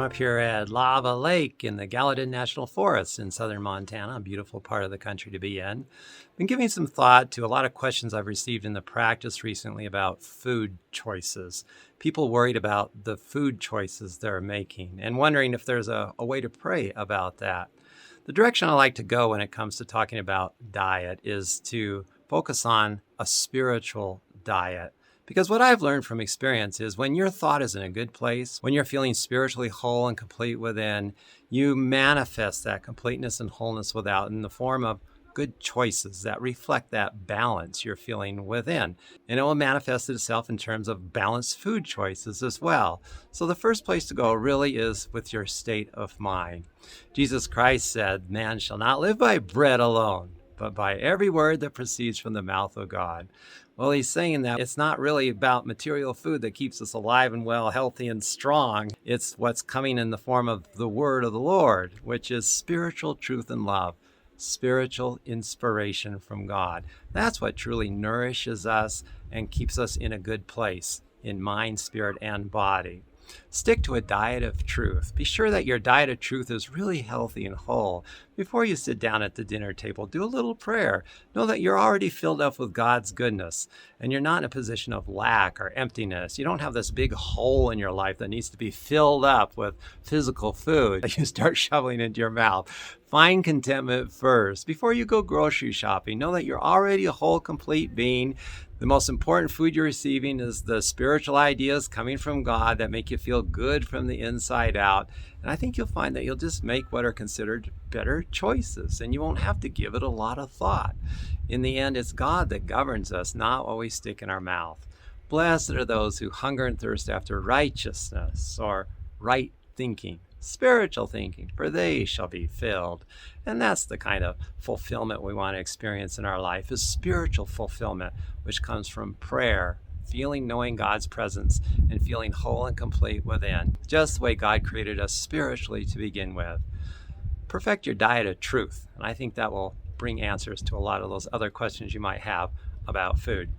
up here at Lava Lake in the Gallatin National Forest in southern Montana, a beautiful part of the country to be in. Been giving some thought to a lot of questions I've received in the practice recently about food choices. People worried about the food choices they're making and wondering if there's a way to pray about that. The direction I like to go when it comes to talking about diet is to focus on a spiritual diet. Because what I've learned from experience is when your thought is in a good place, when you're feeling spiritually whole and complete within, you manifest that completeness and wholeness without in the form of good choices that reflect that balance you're feeling within. And it will manifest itself in terms of balanced food choices as well. So the first place to go really is with your state of mind. Jesus Christ said, "Man shall not live by bread alone, but by every word that proceeds from the mouth of God." Well, he's saying that it's not really about material food that keeps us alive and well, healthy and strong. It's what's coming in the form of the word of the Lord, which is spiritual truth and love, spiritual inspiration from God. That's what truly nourishes us and keeps us in a good place in mind, spirit, and body. Stick to a diet of truth. Be sure that your diet of truth is really healthy and whole. Before you sit down at the dinner table, do a little prayer. Know that you're already filled up with God's goodness, and you're not in a position of lack or emptiness. You don't have this big hole in your life that needs to be filled up with physical food that you start shoveling into your mouth. Find contentment first. Before you go grocery shopping, know that you're already a whole, complete being. The most important food you're receiving is the spiritual ideas coming from God that make you feel good from the inside out. And I think you'll find that you'll just make what are considered better choices, and you won't have to give it a lot of thought. In the end, it's God that governs us, not what we stick in our mouth. Blessed are those who hunger and thirst after righteousness or right thinking, spiritual thinking, for they shall be filled. And that's the kind of fulfillment we want to experience in our life, is spiritual fulfillment, which comes from prayer, feeling, knowing God's presence, and feeling whole and complete within, just the way God created us spiritually to begin with. Perfect your diet of truth, and I think that will bring answers to a lot of those other questions you might have about food.